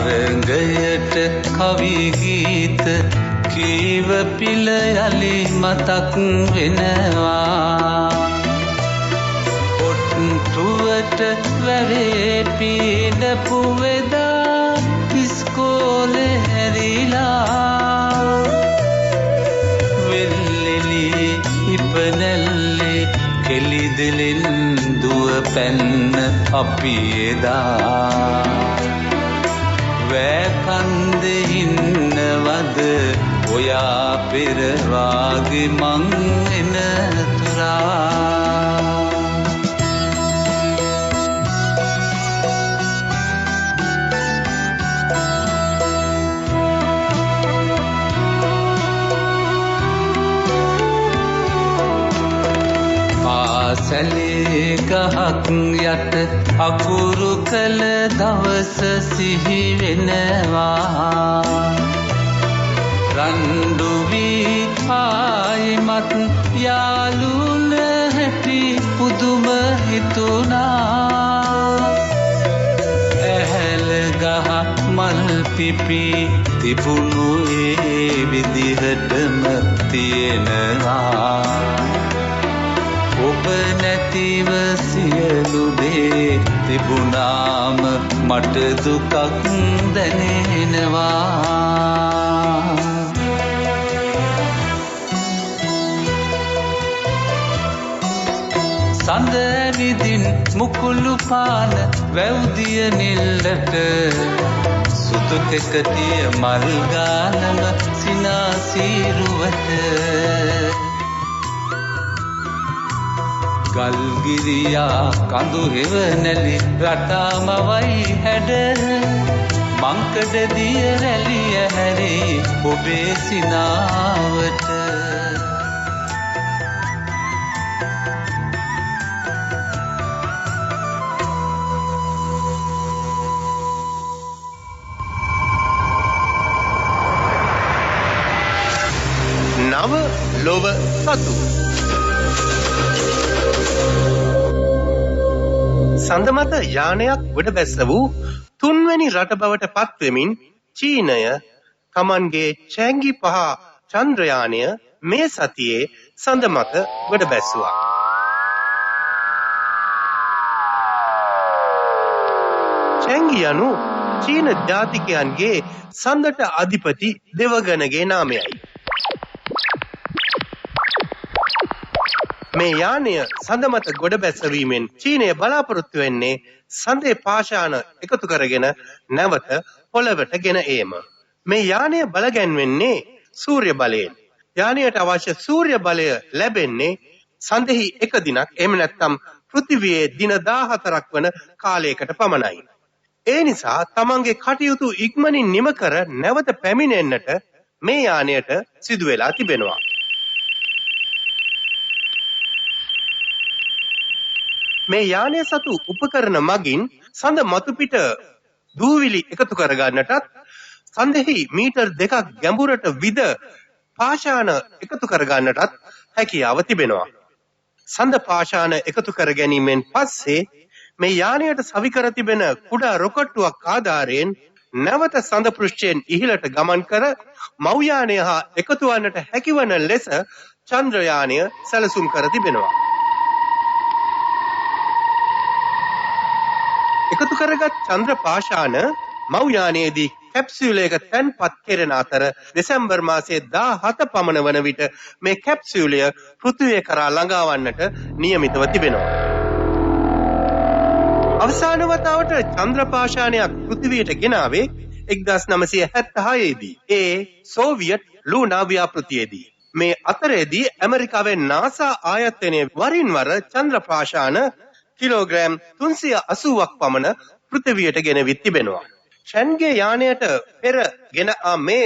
තරංගයට කවි ගීත කීව පිළ යලි මතක් වෙනවා. ඔට්ටුවට වැවේ පීඩපු වෙදා ඉස්කෝලේ හැරිලා වෙල්ලෙලි ඉපනැල්ලේ කෙලිදෙලින් දුව පැන්න අපි එදා වැකන්දේ ඉන්නවද ඔයා පෙරවාගේ මං එන තුරා. ගහක් යට අකුරු කළ දවස සිහි වෙනවා රණ්ඩු වී ආයිමත් යාළුන හැටි පුදුම හිතුණා ඇහැල ගහ මල් පිපි තිබුණු ඒ විදිහටම තියෙනවා ඔබ නැතිව සියලු දේ තිබුණාම මට දුකක් දැනෙනවා සඳ විදින් මුකුළු පාන වැව්දිය නිල්ලට සුදු කෙකටිය මල් ගානම සිනාසීරුවට ගල්ගිරියා කඳු හෙවනැලි රටාමවයි හැඩ මංකඩ දිය රැලිය හැරේ ඔබේ සිනාවට නව ලොව සතු සඳමත යානයක් ගොඩ බැස්ස වූ තුන්වැනි රට බවට පත්වෙමින් චීනය තමන්ගේ චැංගි 5 චන්ද්‍රයානය මේ සතියේ සඳමත ගොඩ බැස්සුවා. චැංගි යනු චීන ජාතිකයන්ගේ සඳට අධිපති දෙවගණගේ නාමයයි. මේ යානය සඳමත ගොඩ බැසවීමෙන් චීනය බලාපොරොත්තු වෙන්නේ සඳේ පාෂාණ එකතු කරගෙන නැවත පොළවට ගෙන ඒම. මේ යානය බලගැන්වෙන්නේ සූර්ය බලයෙන්. යානයට අවශ්‍ය සූර්ය බලය ලැබෙන්නේ සඳෙහි එක දිනක් එහෙම නැත්නම් පෘථිවියේ දින 14ක් වන කාලයකට පමණයි. ඒ නිසා තමන්ගේ කටයුතු ඉක්මනින් නිම කර නැවත පැමිණෙන්නට මේ යානයට සිදු වෙලා තිබෙනවා. මේ යානය සතු උපකරණ මගින් සඳ මතුපිට දූවිලි එකතු කරගන්නටත් සඳෙහි මීටර් 2ක් ගැඹුරට විද පාෂාණ එකතු කරගන්නටත් හැකියාව තිබෙනවා. සඳ පාෂාණ එකතු කර ගැනීමෙන් පස්සේ මේ යානයට සවි කර තිබෙන කුඩා රොකට්ටුවක් ආධාරයෙන් නැවත සඳ පෘෂ්ඨයෙන් ඉහළට ගමන් කර මව් යානය හා එකතු වන්නට හැකිවන ලෙස චන්ද්‍රයානය සැලසුම් කර තිබෙනවා. එකතු කරගත් චන්ද්‍ර පාෂාණ මව් යානයේදී කැප්සියුලයක තැන්පත් කෙරෙන අතර දෙසැම්බර් මාසයේ 17 පමණ වන විට මේ කැප්සියුලය පෘථිවිය කරා ළඟාවන්නට නියමිතව තිබෙනවා. අවසාන වතාවට චන්ද්‍ර පාෂාණයක් පෘථිවියට ගෙනාවේ 1976 දී. ඒ සෝවියට් ලූනා ව්‍යාපෘතියේදී. මේ අතරේදී ඇමරිකාවේ NASA ආයතනය වරින් වර චන්ද්‍ර පාෂාණ කිලෝග්‍රෑම් 380ක් පමණ පෘථිවියට ගෙනවිත් තිබෙනවා. චැන්ගේ යානයට පෙර ගෙන මේ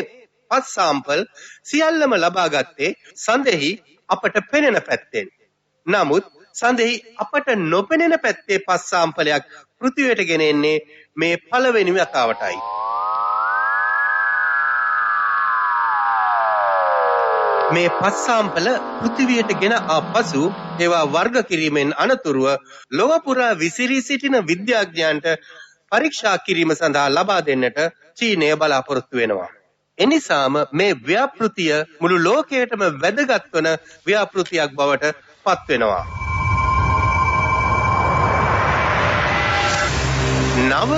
5 සාම්පල් සියල්ලම ලබාගත්තේ සඳෙහි අපට පෙනෙන පැත්තෙන්. නමුත් සඳෙහි අපට නොපෙනෙන පැත්තේ 5 සාම්පලයක් පෘථිවියට ගෙන එන්නේ මේ පළවෙනි වතාවටයි. මේ 5 සාම්පල පෘථිවියට ගෙන ආපසු ඒවා වර්ග කිරීමෙන් අනතුරුව ලොව පුරා විසිරී සිටින විද්‍යාඥයන්ට පරීක්ෂා කිරීම සඳහා ලබා දෙන්නට චීනය බලාපොරොත්තු වෙනවා. එනිසාම මේ ව්‍යාපෘතිය මුළු ලෝකයටම වැදගත් වන ව්‍යාපෘතියක් බවට පත් වෙනවා. නව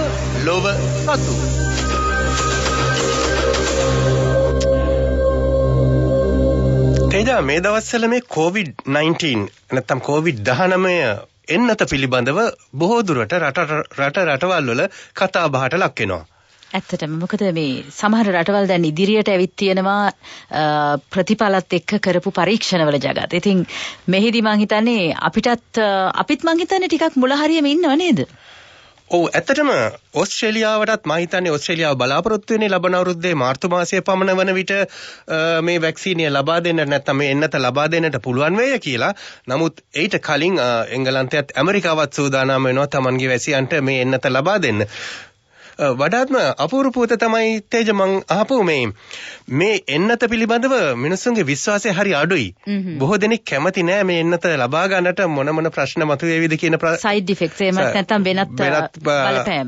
ලොව සතු තේජා මේ දවස්වල මේ COVID-19 නැත්නම් COVID-19 එන්නත පිළිබඳව බොහෝ දුරට රටවල් වල කතා බහට ලක් වෙනවා. ඇත්තටම මොකද මේ සමහර රටවල් දැන් ඉදිරියට ඇවිත් තියෙනවා ප්‍රතිඵලත් එක්ක කරපු පරීක්ෂණවල ජගත්. ඉතින් මෙහිදී මං හිතන්නේ අපිත් මං හිතන්නේ ටිකක් මුල හරියෙම ඉන්නව නේද? ඔව් ඇත්තටම ඕස්ට්‍රේලියාවටත් මම හිතන්නේ ඕස්ට්‍රේලියාව බලාපොරොත්තු වෙන්නේ ලබන අවුරුද්දේ මාර්තු මාසයේ පමණ වන විට මේ වැක්සීනිය ලබා දෙන්නට නැත්නම් මේ එන්නත ලබා දෙන්නට පුළුවන් වෙයි කියලා. නමුත් ඊට කලින් එංගලන්තයත් ඇමරිකාවත් සූදානම් වෙනවා Tamanගේ වැසියන්ට මේ එන්නත ලබා දෙන්න. වඩාත්ම අපූර්ව පුවත තමයි තේජ මං අහපු මේ එන්නත පිළිබඳව මිනිස්සුන්ගේ විශ්වාසය හරි අඩුයි. බොහෝ දෙනෙක් කැමති නෑ මේ එන්නත ලබා ගන්නට මොන ප්‍රශ්න මතුවේවිද කියන සයිඩ් ඉෆෙක්ට්ස් එහෙමත් නැත්නම් වෙනත්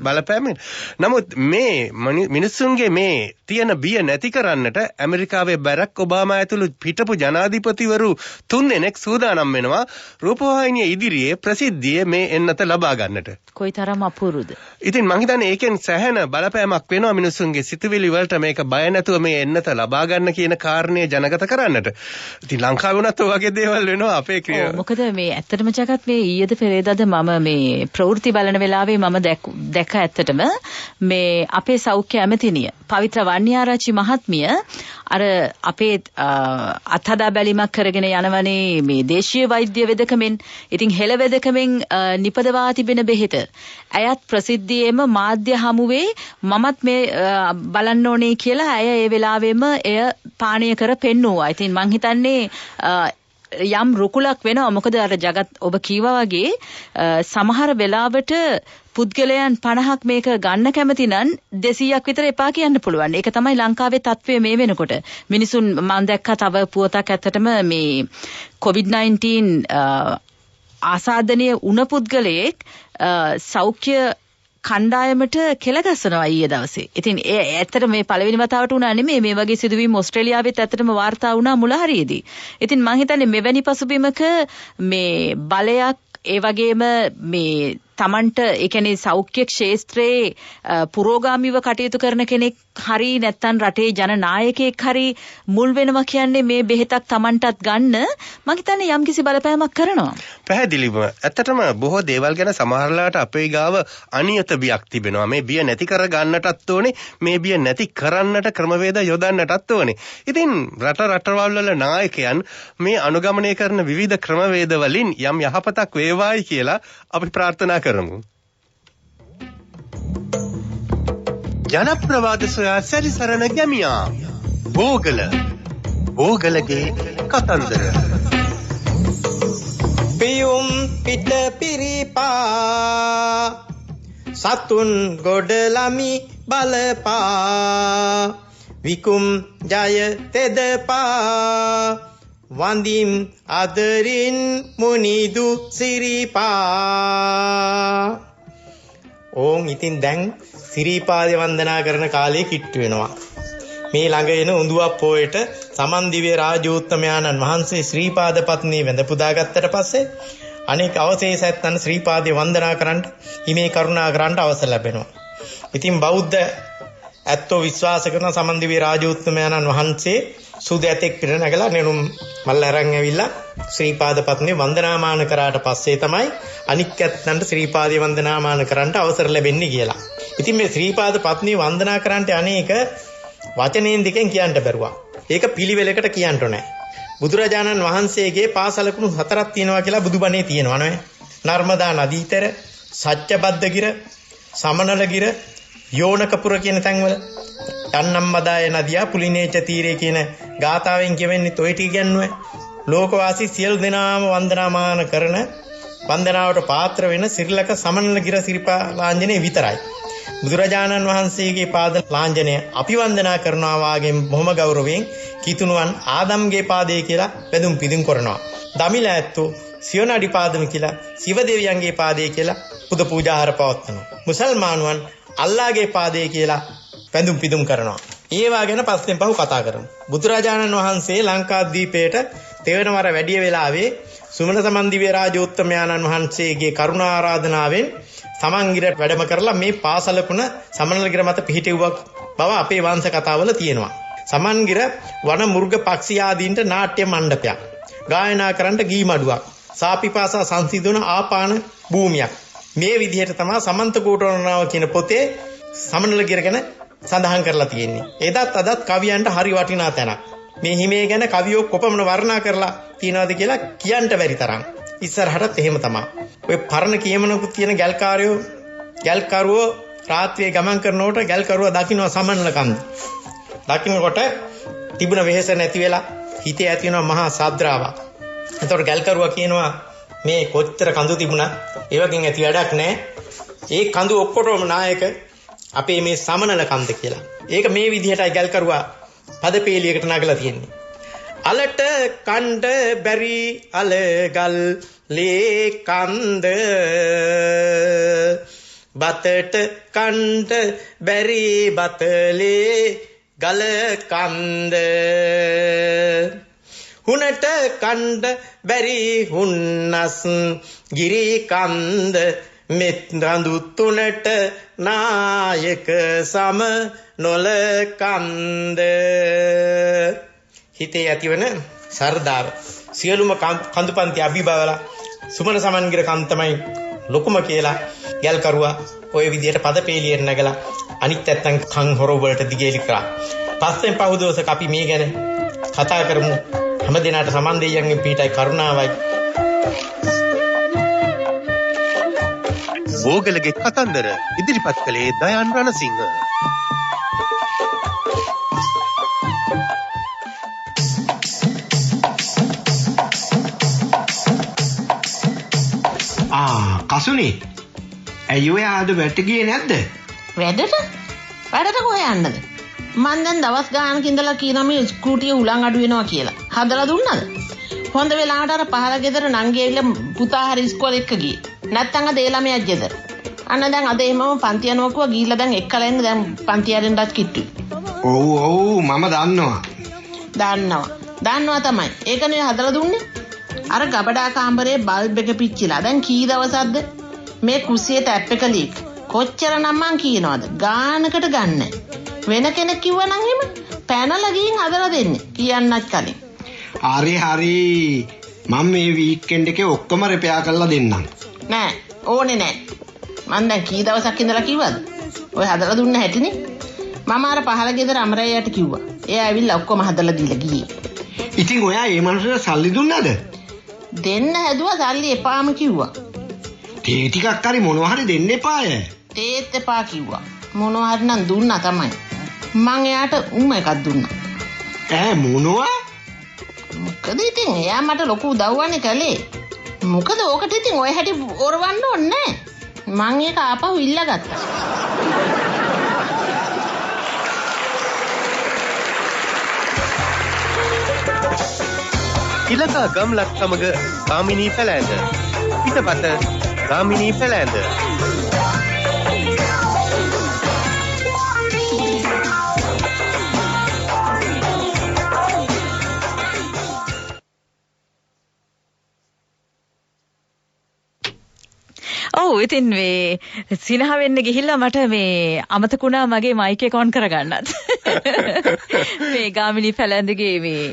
බලපෑම්. නමුත් මේ මිනිස්සුන්ගේ මේ තියෙන බිය නැති කරන්නට ඇමරිකාවේ බැරක් ඔබාමා ඇතුළු හිටපු ජනාධිපතිවරු 3 දෙනෙක් සූදානම් වෙනවා රූපවාහිනිය ඉදිරියේ ප්‍රසිද්ධියේ මේ එන්නත ලබා ගන්නට. කොයිතරම් අපූර්වද? ඉතින් මං හිතන්නේ ඒකෙන් සැහැණ බලපෑමක් වෙනවා මිනිස්සුන්ගේ සිතුවිලි වලට මේක බය නැතුව මේ එන්නත ලබා ගන්න කියන කාරණේ ජනගත කරන්නට. ඉතින් ලංකාවේ වුණත් ඔය වගේ දේවල් වෙනවා අපේ ක්‍රියා. මොකද මේ ඇත්තටම ජගත් මේ ඊයේද පෙරේදාද මම මේ ප්‍රවෘත්ති බලන වෙලාවේ මම දැක්ක ඇත්තටම මේ අපේ සෞඛ්‍ය ඇමතිනිය පවිත්‍ර වන්නිආරච්චි මහත්මිය අර අපේ අත්හදා බැලීමක් කරගෙන යනවනේ මේ දේශීය වෛද්‍ය වෙදකමෙන්. ඉතින් හෙළ වෙදකමෙන් නිපදවා තිබෙන බෙහෙත ඇයත් ප්‍රසිද්ධියේම මාධ්‍ය හමුවේ මමත් මේ බලන්න ඕනේ කියලා ඇය ඒ වෙලාවෙම එය පානීය කර පෙන්නුවා. ඉතින් මං හිතන්නේ යම් රුකුලක් වෙනවා. මොකද අර ජගත් ඔබ කීවා වගේ සමහර වෙලාවට පුද්ගලයන් 50ක් මේක ගන්න කැමති නම් 200ක් විතර එපා කියන්න පුළුවන්. ඒක තමයි ලංකාවේ තත්ත්වය මේ වෙනකොට. මිනිසුන් මම දැක්කා තව පුවතක් ඇත්තටම මේ COVID-19 ආසාදනීය වුණ පුද්ගලයෙක් සෞඛ්‍ය කණ්ඩායමට කෙලගස්සනවා ඊයේ දවසේ. ඉතින් ඒ ඇත්තට මේ පළවෙනි වතාවට වුණා නෙමෙයි මේ වගේ සිදුවීම් ඕස්ට්‍රේලියාවෙත් ඇත්තටම වාර්තා වුණා මුල හරියේදී. ඉතින් මම හිතන්නේ මෙවැනි පසුබිමක මේ බලයක් ඒ වගේම මේ තමන්ට ඒ කියන්නේ සෞඛ්‍ය ක්ෂේත්‍රයේ පුරෝගාමීව කටයුතු කරන කෙනෙක් හරි නැත්නම් රටේ ජනනායකයෙක් හරි මුල් වෙනවා කියන්නේ මේ බෙහෙතක් තමන්ටත් ගන්න මම හිතන්නේ යම්කිසි බලපෑමක් කරනවා. පැහැදිලිවම ඇත්තටම බොහෝ දේවල් ගැන සමහරලාට අපේ ගාව අනියත බියක් තිබෙනවා. මේ බිය නැති කර ගන්නටත් ඕනේ, මේ බිය නැති කරන්නට ක්‍රමවේද යොදන්නටත් ඕනේ. ඉතින් රටවල් වල නායකයන් මේ අනුගමනය කරන විවිධ ක්‍රමවේද වලින් යම් යහපතක් වේවායි කියලා අපි ප්‍රාර්ථනා කරමු. ජනප්‍රවාද සොයා සැරිසරන ගැමියා බෝගලගේ කතන්දර. පියුම් පිට පිරිපා සතුන් ගොඩලමි බලපා විකුම් ජය තෙදපා වන්දිම් අදරින් මුනිදු සිරිපා. ඕන් ඉතින් දැන් සිරිපාදේ වන්දනා කරන කාලේ කිට්ටු වෙනවා. මේ ළඟ එන උඳුවක් පොයට සමන් දිව්‍ය රාජෝත්තමයාණන් වහන්සේ ශ්‍රීපාද පත්නී වැඳ පුදාගත්තට පස්සේ අනෙක් අවශේෂයන් ශ්‍රීපාදේ වන්දනා කරන්න හිමේ කරුණා කරන්න අවසර ලැබෙනවා. ඉතින් බෞද්ධ ඇත්තෝ විශ්වාස කරන සමන් දිව්‍ය රාජෝත්තමයාණන් වහන්සේ සුදු ඇතෙක් පිට නැගලා නෙළුම් මල් අරන් ඇවිල්ලා ශ්‍රීපාද පත්නී වන්දනාමාන කරාට පස්සේ තමයි අනික් ඇත්තන්ට ශ්‍රීපාදේ වන්දනාමාන කරන්න අවසර ලැබෙන්නේ කියලා. ඉතින් මේ ශ්‍රීපාද පත්නී වන්දනා කරන්නට අනේක වචනයෙන් දෙකෙන් කියන්න බැරුවා. ඒක පිළිවෙලකට කියන්න ඕනේ. බුදුරජාණන් වහන්සේගේ පාසලකුණු 4ක් තියෙනවා කියලා බුදුබණේ තියෙනවා නේද? නර්මදා නදීතර, සත්‍යබද්දගිර, සමනලගිර, යෝනකපුර කියන තැන්වල යන්නම්මදාය නදියා පුලිනේච තීරේ කියන ගාථාවෙන් කියවෙන්නේ toy ටි කියන්නේ ලෝකවාසී සියලු දෙනාම වන්දනාමාන කරන වන්දනාවට පාත්‍ර වෙන සිරිලක සමනලගිර සිරිපා ලාංඡනය විතරයි. බුදුරජාණන් වහන්සේගේ පාද ලාංඡනය අපි වන්දනා කරනවා වාගේ බොහොම ගෞරවයෙන් කිතුණුවන් ආදම්ගේ පාදේ කියලා වැඳුම් පිදුම් කරනවා. දමිල ඇත්තෝ සියොනඩි පාදම කියලා සිව දෙවියන්ගේ පාදේ කියලා පුද පූජාහාර පවත්වනවා. මුසල්මානුවන් අල්ලාහගේ පාදේ කියලා වැඳුම් පිදුම් කරනවා. ඒවා ගැන පස්සෙන් පහු කතා කරමු. බුදුරජාණන් වහන්සේ ලංකාද්වීපයට තෙවනවර වැඩිය වෙලාවේ සුමන සමන් දිව්‍ය රාජෝත්තමයාණන් වහන්සේගේ කරුණා ආරාධනාවෙන් සමන්ගිර වැඩම කරලා මේ පාසලකුණ සමනලගිර මත පිහිටෙව්වක් බව අපේ වංශ කතාවල තියෙනවා. සමන්ගිර වන මුර්ග පක්ෂී ආදීන්ට නාට්‍ය මණ්ඩපයක්, ගායනා කරන්න ගී මඩුවක්, සාපිපාසා සංසිඳුන ආපාන භූමියක්. මේ විදිහට තමයි සමන්ත කෝටවරණාව කියන පොතේ සමනලගිර ගැන සඳහන් කරලා තියෙන්නේ. එදත් අදත් කවියන්ට හරි වටිනා තැනක්. මේ හිමේ ගැන කවියෝ කොපමණ වර්ණනා කරලා තියනවාද කියලා කියන්න බැරි තරම්. ඉස්සරහටත් එහෙම තමයි. ඔය පරණ කියමනකුත් තියෙන ගැල්කාරයෝ ගැල්කරුවෝ රාත්‍රියේ ගමන් කරනකොට ගැල්කරුවා දකින්න සමනල කන්ද. දකින්නකොට තිබුණ වෙහෙස නැති වෙලා හිතේ ඇති වෙන මහා සාද්‍රාවක්. එතකොට ගැල්කරුවා කියනවා මේ කොච්චර කඳු තිබුණා ඒවකින් ඇති වැඩක් නැහැ. ඒ කඳු ඔක්කොටම නායක අපේ මේ සමනල කන්ද කියලා. ඒක මේ විදිහටයි ගැල්කරුවා පදපේලියකට නගලා තියෙන්නේ. අලට කණ්ඩ බැරි අලගල් ලේ කන්ද බතට කණ්ඩ බැරි බතලේ ගල කන්ද හුනට කණ්ඩ බැරි හුන්නස් ගිරි කන්ද මෙත් රඳු තුනට නායක සම නොල කන්ද. හිතේ ඇතිවන සරදාව සියලුම කඳුපන්ති අභිභවලා සුමන සමන්ගිර කන්ද තමයි ලොකුම කියලා ගැල්කරුවා ඔය විදියට පදපේලියෙන් නැගලා අනිත් නැත්තම් කන් හොරව වලට දිගේලි කරා. පස්සේ පහු දවසක අපි මේ ගැන කතා කරමු. හැම දිනකට සමන් දෙයියන්ගෙන් පීටයි කරුණාවයි. ඕගලගේ කතන්දර ඉදිරිපත් කළේ දයන් රණසිංහ. කසුනේ ඇයි ඔය ආද වැට ගියේ නැද්ද? වැඩට? වැඩට කොහේ යන්නද? මං දැන් දවස් ගානක ඉඳලා කියනවා මේ ස්කූටිය උලන් අඩු වෙනවා කියලා. හදලා දුන්නද? හොඳ වෙලාවට අර පහල ගෙදර නංගි ඇවිල්ලා පුතා හරි ඉස්කෝලේ එක්ක ගියේ. නැත්තම් අද ඒ ළමයාත් ගෙදර. අන්න දැන් අද එහෙමම පන්ති යනවා කිව්වා ගිහිල්ලා දැන් එක්කලා එන්න දැන් පන්ති යරින්නත් කිට්ටුයි. ඔව් මම දන්නවා. දන්නවා තමයි. ඒකනේ හදලා දුන්නේ. අර ගබඩා කාමරේ බල්බ් එක පිච්චිලා දැන් කී දවසක්ද මේ කුස්සියේ ටැප් එක ලීක්. කොච්චර නම් මං කියනවද? ගානකට ගන්න. වෙන කෙනෙක් කිව්වනම් එහෙම පැනලා ගිහින් හදලා දෙන්නේ. කියන්නත් කලින්. හරි මම මේ වීකෙන්ඩ් එකේ ඔක්කොම රිපෙයාර් කරලා දෙන්නම්. නෑ ඕනේ නෑ. මං දැන් කී දවසක් ඉඳලා කිව්වද? ඔය හදලා දුන්න හැටිනේ. මම අර පහල ගෙදර අමරయ్యට කිව්වා. එයා ඇවිල්ලා ඔක්කොම හදලා දීලා ගියේ. ඉතින් ඔයා මේ මනුස්සයාට සල්ලි දුන්නාද? දෙන්න හැදුවා සල්ලි එපාම කිව්වා. තේ ටිකක් හරි මොනවා හරි දෙන්න එපාය. තේත් එපා කිව්වා. මොනවා හරි නම් දුන්නා තමයි. මං එයාට එකක් දුන්නා. ඈ මොනවා? මොකද ඉතින් එයා මට ලොකු උදව්වන්නේ කළේ. මොකද ඕකට ඉතින් ඔය හැටි ඔරවන්න ඕනේ නැහැ. මං ඒක ආපහු ඉල්ලගත්තා. ඉලකා ගම්ලක් සමග ගාමිණී පැලෑඳ පිටපත ගාමිණී පැලෑඳ. ඔව් ඉතින් මේ සිනහ වෙන්න ගිහිල්ලා මට මේ අමතකුණා මගේ මයික් එක ඔන් කරගන්නත්. මේ ගාමිණී පැලැන්දගේ මේ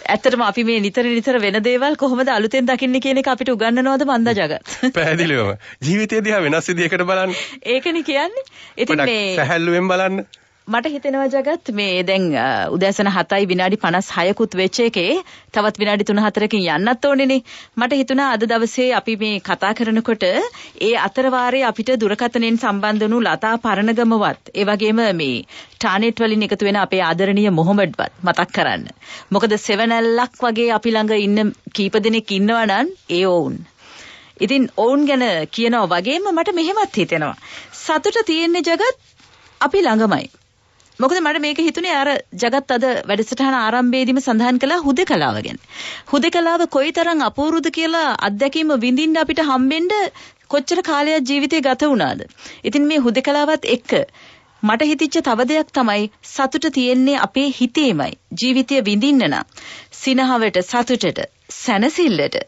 ඇත්තටම අපි මේ නිතර වෙන දේවල් කොහොමද අලුතෙන් දකින්නේ කියන එක අපිට උගන්වනවද මන්දා ජගත්? පැහැදිලිවම ජීවිතය දිහා වෙනස් විදිහකට බලන්න. ඒකනේ කියන්නේ. ඉතින් මේ පැහැල්ලුවෙන් බලන්න. මට හිතෙනවා ජගත් මේ දැන් උදෑසන 7යි විනාඩි 56කුත් වෙච්ච එකේ තවත් විනාඩි 3-4කින් යන්නත් ඕනේනේ. මට හිතුණා අද දවසේ අපි මේ කතා කරනකොට ඒ අතරවාරේ අපිට දුරකථනයෙන් සම්බන්ධ වුණු ලතා පරණගමවත් ඒ වගේම මේ ටානෙට් වලින් එකතු වෙන අපේ ආදරණීය මොහොමඩ්වත් මතක් කරන්න. මොකද සෙවනැල්ලක් වගේ අපි ළඟ ඉන්න කීප දෙනෙක් ඉන්නවා නම් ඒ ඔවුන්. ඉතින් ඔවුන් ගැන කියනවා වගේම මට මෙහෙමත් හිතෙනවා. සතුට තියෙන්නේ ජගත් අපි ළඟමයි. මොකද මට මේක හිතුනේ අර ජගත් අද වැඩසටහන ආරම්භයේදීම සඳහන් කළා හුදකලාව ගැන. හුදකලාව කොයිතරම් අපූර්වද කියලා අත්දැකීම විඳින්න අපිට හම්බෙන්න කොච්චර කාලයක් ජීවිතේ ගත වුණාද. ඉතින් මේ හුදකලාවත් එක්ක මට හිතිච්ච තව දෙයක් තමයි සතුට තියෙන්නේ අපේ හිතේමයි. ජීවිතය විඳින්න නම් සිනහවට සතුටට සැනසෙල්ලට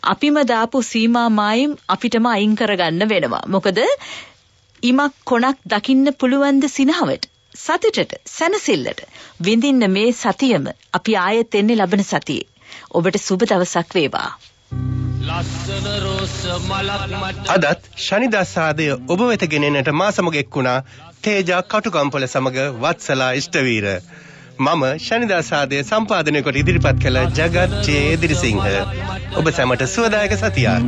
අපිම දාපු සීමා මායිම් අපිටම අයින් කරගන්න වෙනවා. මොකද ඉමක් කොනක් දකින්න පුළුවන් ද සිනහවට සතුටට සැනසෙල්ලට විඳින්න මේ සතියම අපි ආයෙත් එන්නේ ලබන සතියේ. ඔබට සුබ දවසක් වේවා. අදත් ශනිදාසාදය ඔබ වෙත ගෙනෙන්නට මා සමග එක්ුණා තේජා කටුකම්පොල සමග වත්සලා ඉෂ්ටවීර. මම ශනිදාසාදය සම්පාදනය කොට ඉදිරිපත් කළ ජගත් ජේ දිරිසිංහ. ඔබ සැමට සුවදායක සතියක්.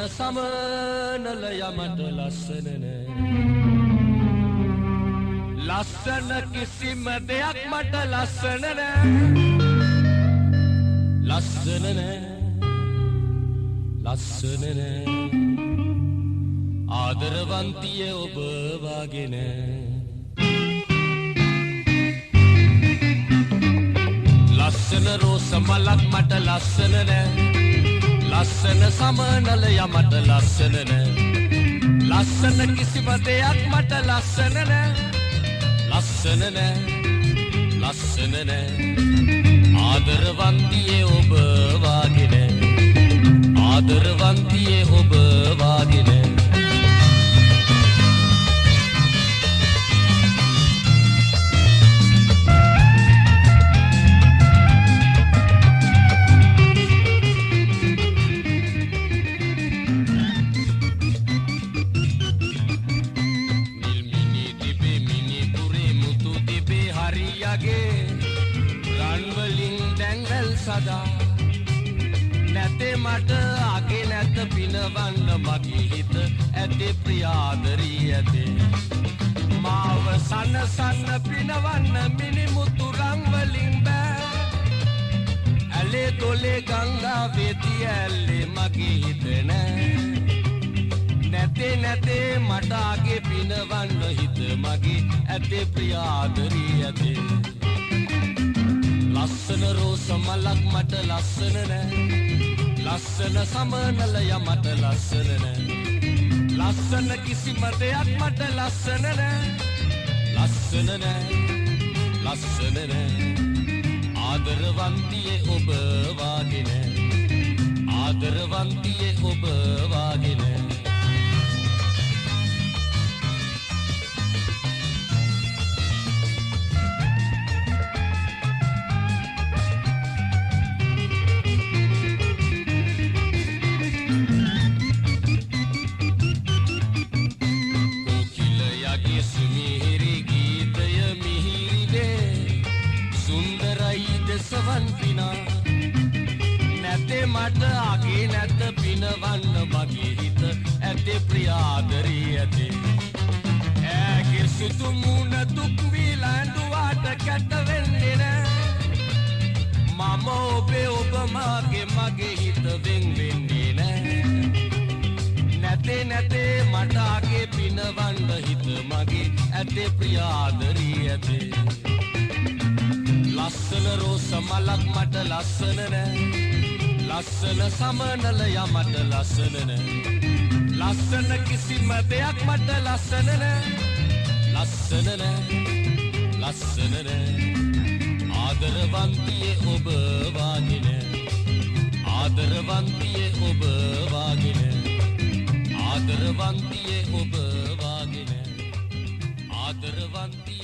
සමනලය මට ලස්සන නෑ ලස්සන කිසිම දෙයක් මට ලස්සන නෑ ලස්සන නෑ ලස්සන නෑ ආදරවන්තිය ඔබ වගේ නෑ ලස්සන රෝස මලක් මට ලස්සන නෑ ලස්සන සමනලය මට ලස්සන නෑ ලස්සන කිසිම දෙයක් මට ලස්සන නෑ ලස්සන නෑ ලස්සන නෑ ආදරවන්තියේ ඔබ වාගේ නෑ ආදරවන්තියේ ඔබ වාගේ නෑ නැතේ මට අගේ නැත පිනවන්න මගේ හිත ඇතේ ප්‍රියාදරී ඇතේ මාව සන්න පිනවන්න මිනිමුතු රංවලින් බෑ ඇලේ තොලේ ගංගා වෙති ඇල්ලේ මගේ හිත නෑ නැතේ මට අගේ පිනවන්න හිත මගේ ඇතේ ප්‍රියාදරී ඇතේ ලස්සන රෝස මලක් මට ලස්සන නෑ ලස්සන සමනලය මට ලස්සන නෑ ලස්සන කිසිම දෙයක් මට ලස්සන නෑ ලස්සන නෑ ලස්සන නෑ ආදරවන්තියේ ඔබ වාගේ නෑ ආදරවන්තියේ ඔබ වාගේ නෑ නැතේ මට අගේ නැත පිනවන්න මගේ හිත ඇතේ ප්‍රියාදරී ඇතේ ඇගේ සුදු මුණ දුක් වීලා ඇඬුවාට කැට වෙන්නේ නෑ මම ඔබේ ඔබ මගේ හිත වෙන් වෙන්නේ නෑ නැතේ මට අගේ පිනවන්න හිත මගේ ඇතේ ප්‍රියාදරී ඇතේ ලස්සන රෝස මලක් මට ලස්සන නෑ ලස්සන සමනලය මට ලස්සන නෑ ලස්සන කිසිම දෙයක් මට ලස්සන නෑ ලස්සන නෑ ලස්සන නෑ ආදරවන්තියේ ඔබ වාගේ නෑ ආදරවන්තියේ ඔබ වාගේ නෑ ආදරවන්තියේ ඔබ වාගේ නෑ ආදරවන්තියේ